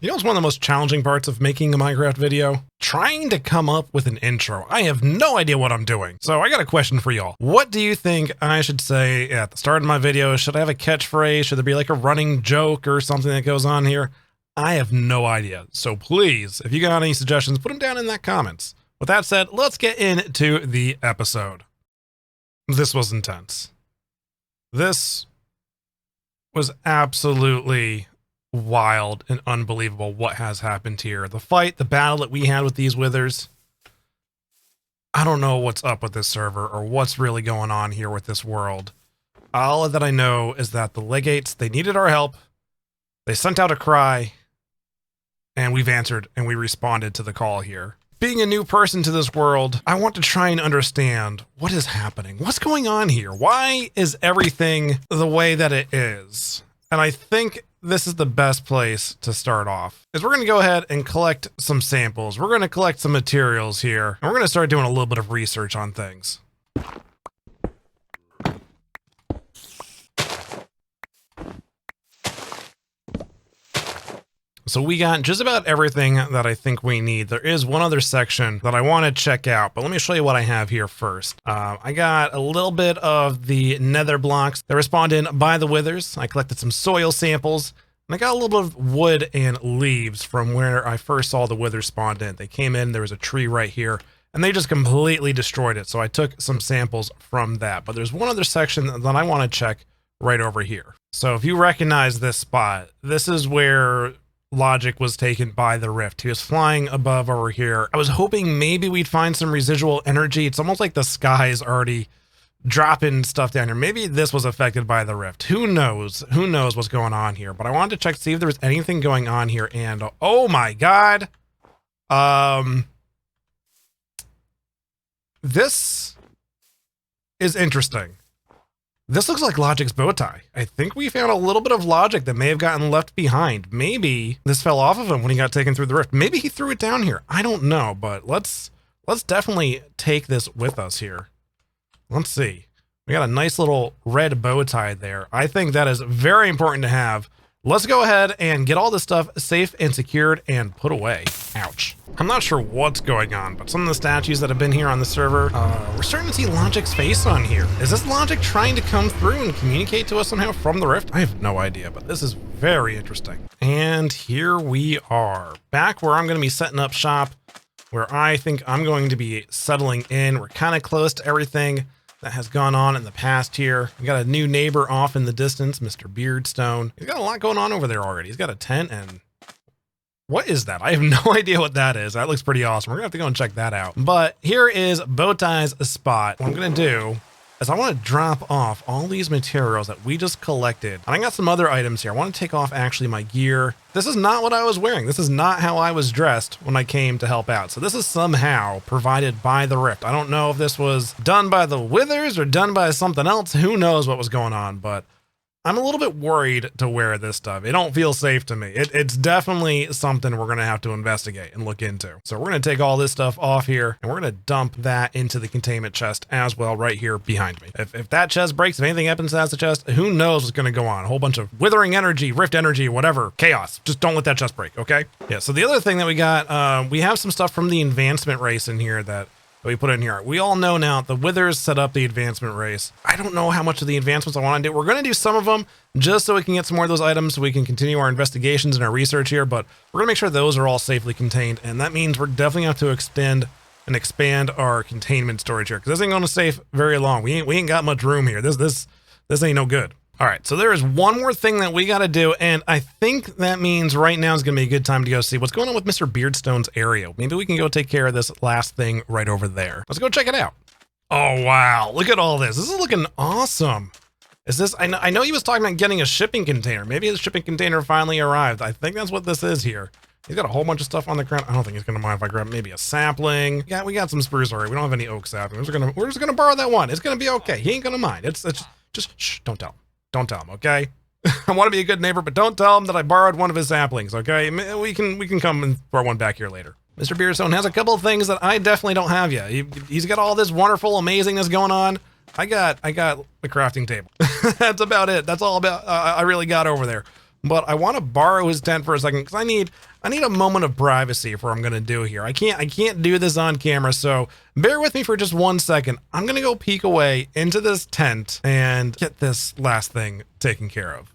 You know what's one of the most challenging parts of making a Minecraft video? Trying to come up with an intro. I have no idea what I'm doing. So I got a question for y'all. What do you think I should say at the start of my video? Should I have a catchphrase? Should there be like a running joke or something that goes on here? I have no idea. So please, if you got any suggestions, put them down in the comments. With that said, let's get into the episode. This was intense. This was absolutely wild and unbelievable what has happened here. The fight, the battle that we had with these withers. I don't know what's up with this server or what's really going on here with this world. All that I know is that the legates, they needed our help. They sent out a cry and we've answered and we responded to the call here. Being a new person to this world, I want to try and understand what is happening. What's going on here? Why is everything the way that it is? And I think this is the best place to start off, is we're going to go ahead and collect some samples. We're going to collect some materials here, and we're going to start doing a little bit of research on things. So we got just about everything that I think we need. There is one other section that I want to check out, but let me show you what I have here first. I got a little bit of the nether blocks that were spawned in by the withers. I collected some soil samples, and I got a little bit of wood and leaves from where I first saw the withers spawned in. They came in, there was a tree right here, and they just completely destroyed it. So I took some samples from that. But there's one other section that I want to check right over here. So if you recognize this spot, this is where Logic was taken by the rift. He was flying above over here. I was hoping maybe we'd find some residual energy. It's almost like the sky is already dropping stuff down here. Maybe this was affected by the rift. Who knows? Who knows what's going on here? But I wanted to check to see if there was anything going on here. And oh my god, this is interesting. This looks like Logic's bow tie. I think we found a little bit of Logic that may have gotten left behind. Maybe this fell off of him when he got taken through the rift. Maybe he threw it down here. I don't know, but let's definitely take this with us here. Let's see. We got a nice little red bow tie there. I think that is very important to have. Let's go ahead and get all this stuff safe and secured and put away. Ouch. I'm not sure what's going on, but some of the statues that have been here on the server, we're starting to see Logic's face on here. Is this Logic trying to come through and communicate to us somehow from the rift? I have no idea, but this is very interesting. And here we are, back where I'm going to be setting up shop, where I think I'm going to be settling in. We're kind of close to everything that has gone on in the past here. We got a new neighbor off in the distance, Mr. Beardstone. He's got a lot going on over there already. He's got a tent, and what is that? I have no idea what that is. That looks pretty awesome. We're gonna have to go and check that out. But here is Bowtie's spot. What I'm gonna do is I want to drop off all these materials that we just collected. And I got some other items here. I want to take off actually my gear. This is not what I was wearing. This is not how I was dressed when I came to help out. So this is somehow provided by the rift. I don't know if this was done by the withers or done by something else. Who knows what was going on, but I'm a little bit worried to wear this stuff. It don't feel safe to me. It's definitely something we're going to have to investigate and look into. So we're going to take all this stuff off here and we're going to dump that into the containment chest as well right here behind me. If that chest breaks, if anything happens to that chest, who knows what's going to go on? A whole bunch of withering energy, rift energy, whatever, chaos. Just don't let that chest break, okay? Yeah, so the other thing that we got, we have some stuff from the advancement race in here that we put in here. We all know now the withers set up the advancement race. I don't know how much of the advancements I want to do. We're going to do some of them just so we can get some more of those items so we can continue our investigations and our research here, but we're going to make sure those are all safely contained, and that means we're definitely going to have to expand our containment storage here, because this ain't going to stay very long. We ain't got much room here. This ain't no good. All right, so there is one more thing that we got to do, and I think that means right now is going to be a good time to go see what's going on with Mr. Beardstone's area. Maybe we can go take care of this last thing right over there. Let's go check it out. Oh, wow. Look at all this. This is looking awesome. Is this, I know he was talking about getting a shipping container. Maybe his shipping container finally arrived. I think that's what this is here. He's got a whole bunch of stuff on the ground. I don't think he's going to mind if I grab maybe a sapling. Yeah, we got some spruce already. We don't have any oak saplings. We're just going to borrow that one. It's going to be okay. He ain't going to mind. It's just, shh, don't tell him. Don't tell him, okay? I want to be a good neighbor, but don't tell him that I borrowed one of his saplings, okay? We can come and throw one back here later. Mr. Beardstone has a couple of things that I definitely don't have yet. He's got all this wonderful amazingness going on. I got the crafting table. That's about it. That's all about I really got over there. but I want to borrow his tent for a second because I need a moment of privacy for what I'm gonna do here. I can't do this on camera, so bear with me for just 1 second. I'm gonna go peek away into this tent and get this last thing taken care of.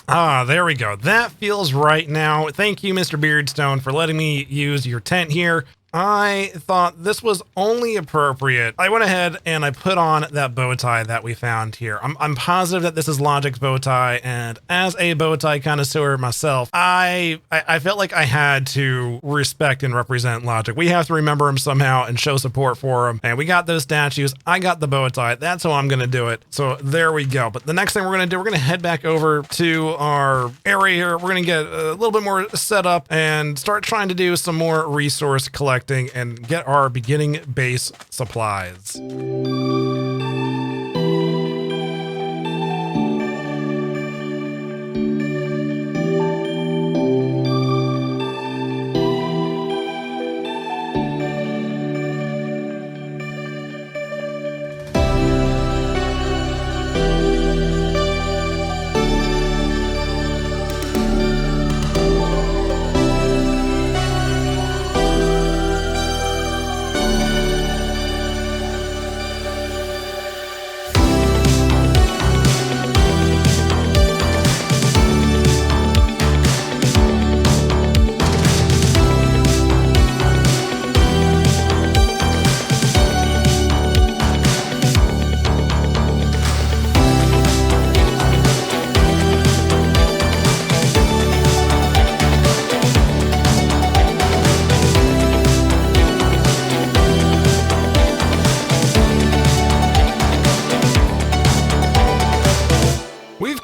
Ah, there we go. That feels right now. Thank you, Mr. Beardstone, for letting me use your tent here. I thought this was only appropriate. I went ahead and I put on that bow tie that we found here. I'm positive that this is Logic's bow tie, and as a bow tie connoisseur myself, I felt like I had to respect and represent Logic. We have to remember him somehow and show support for him. And we got those statues. I got the bow tie. That's how I'm gonna do it. So there we go. But the next thing we're gonna do, we're gonna head back over to our area here. We're gonna get a little bit more set up and start trying to do some more resource collecting and get our beginning base supplies.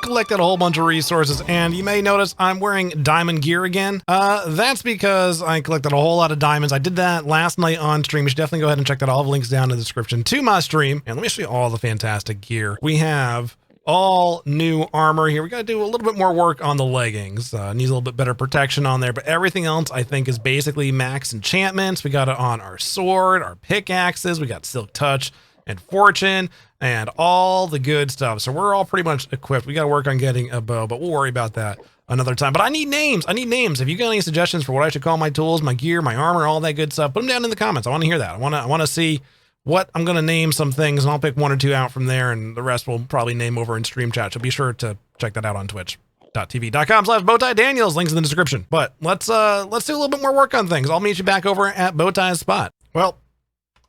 Collected a whole bunch of resources, and you may notice I'm wearing diamond gear again. That's because I collected a whole lot of diamonds. I did that last night on stream. You should definitely go ahead and check that. All the links down in the description to my stream. And let me show you all the fantastic gear. We have all new armor here. We got to do a little bit more work on the leggings. Needs a little bit better protection on there, but everything else I think is basically max enchantments. We got it on our sword, our pickaxes. We got Silk Touch and Fortune and all the good stuff. So we're all pretty much equipped. We got to work on getting a bow, but we'll worry about that another time. But I need names. If you got any suggestions for what I should call my tools, my gear, my armor, all that good stuff, put them down in the comments. I want to hear that. I want to see what I'm going to name some things, and I'll pick 1 or 2 out from there, and the rest we'll probably name over in stream chat. So be sure to check that out on twitch.tv.com/bowtie-daniels. Links in the description. But let's do a little bit more work on things. I'll meet you back over at Bowtie's spot. Well,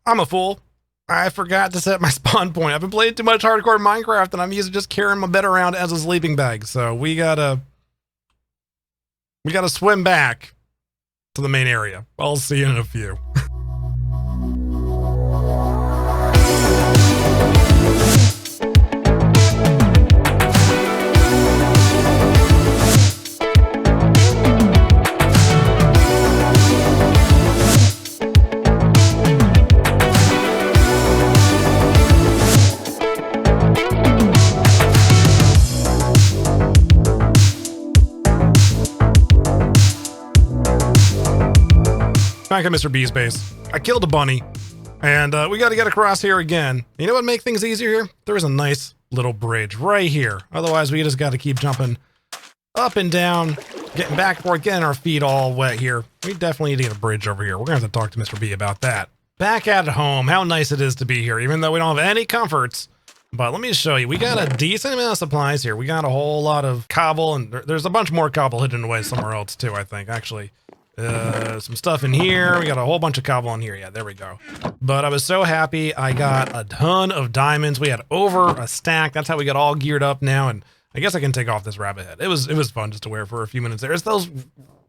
I'm a fool. I forgot to set my spawn point. I've been playing too much hardcore Minecraft, and I'm used to just carrying my bed around as a sleeping bag. So we gotta swim back to the main area. I'll see you in a few. Back at Mr. B's base. I killed a bunny, and we got to get across here again. You know what make things easier here? There is a nice little bridge right here. Otherwise, we just got to keep jumping up and down, getting back and forth, getting our feet all wet here. We definitely need to get a bridge over here. We're going to have to talk to Mr. B about that. Back at home, how nice it is to be here, even though we don't have any comforts. But let me show you. We got a decent amount of supplies here. We got a whole lot of cobble, and there's a bunch more cobble hidden away somewhere else too, I think, actually. Some stuff in here. We got a whole bunch of cobble in here. Yeah, there we go. But I was so happy. I got a ton of diamonds. We had over a stack. That's how we got all geared up now. And I guess I can take off this rabbit head. It was fun just to wear for a few minutes there. It's those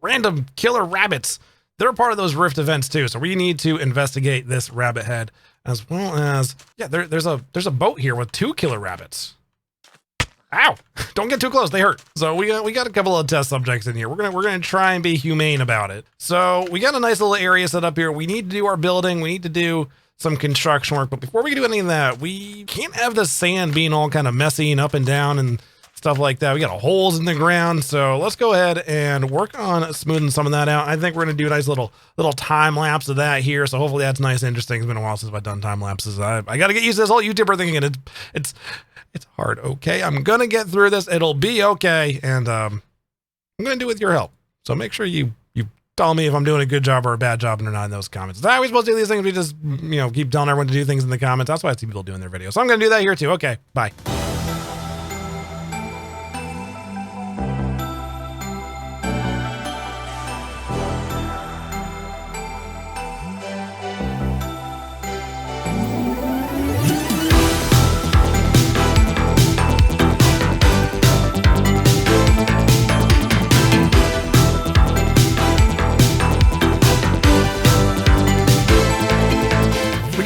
random killer rabbits. They're part of those Rift events too. So we need to investigate this rabbit head, as well as, yeah, there's a boat here with 2 killer rabbits. Ow! Don't get too close, they hurt. So we got a couple of test subjects in here. We're gonna try and be humane about it. So we got a nice little area set up here. We need to do our building, we need to do some construction work, but before we can do any of that, we can't have the sand being all kind of messy and up and down and stuff like that. We got holes in the ground. So let's go ahead and work on smoothing some of that out. I think we're going to do a nice little time lapse of that here. So hopefully that's nice and interesting. It's been a while since I've done time lapses. I got to get used to this whole YouTuber thing again. It's hard. Okay. I'm going to get through this. It'll be okay. And, I'm going to do it with your help. So make sure you tell me if I'm doing a good job or a bad job or not in those comments. Is that how we supposed to do these things? We just, keep telling everyone to do things in the comments. That's why I see people doing their videos. So I'm going to do that here too. Okay. Bye.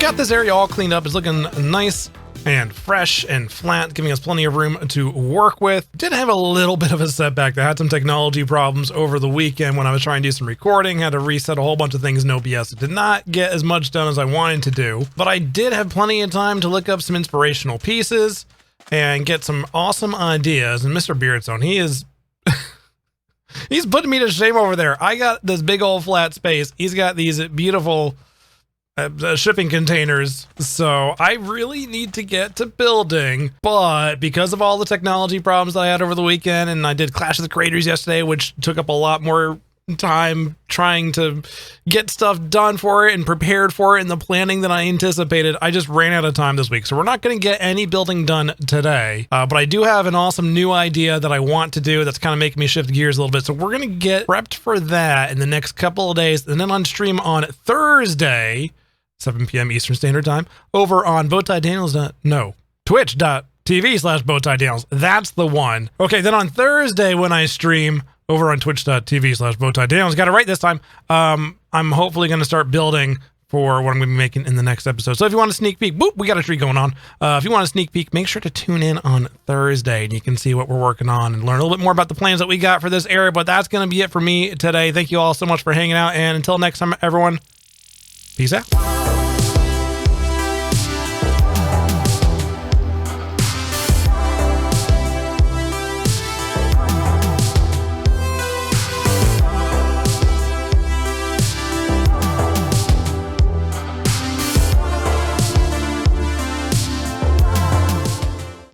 Got this area all cleaned up. It's looking nice and fresh and flat, giving us plenty of room to work with. Did have a little bit of a setback. I had some technology problems over the weekend when I was trying to do some recording. Had to reset a whole bunch of things, no BS. It did not get as much done as I wanted to do, but I did have plenty of time to look up some inspirational pieces and get some awesome ideas. And Mr. Beardstone, he is... he's putting me to shame over there. I got this big old flat space. He's got these beautiful... shipping containers, so I really need to get to building, but because of all the technology problems that I had over the weekend, and I did Clash of the Creators yesterday, which took up a lot more time trying to get stuff done for it and prepared for it in the planning than I anticipated, I just ran out of time this week. So we're not going to get any building done today, but I do have an awesome new idea that I want to do that's kind of making me shift gears a little bit. So we're going to get prepped for that in the next couple of days, and then on stream on Thursday, 7 p.m. Eastern Standard Time, over on twitch.tv/bowtiedaniels. That's the one. Okay, then on Thursday when I stream over on twitch.tv/bowtiedaniels, got it right this time, I'm hopefully going to start building for what I'm going to be making in the next episode. So if you want a sneak peek, boop, we got a tree going on. If you want a sneak peek, make sure to tune in on Thursday and you can see what we're working on and learn a little bit more about the plans that we got for this area. But that's going to be it for me today. Thank you all so much for hanging out. And until next time, everyone, peace out.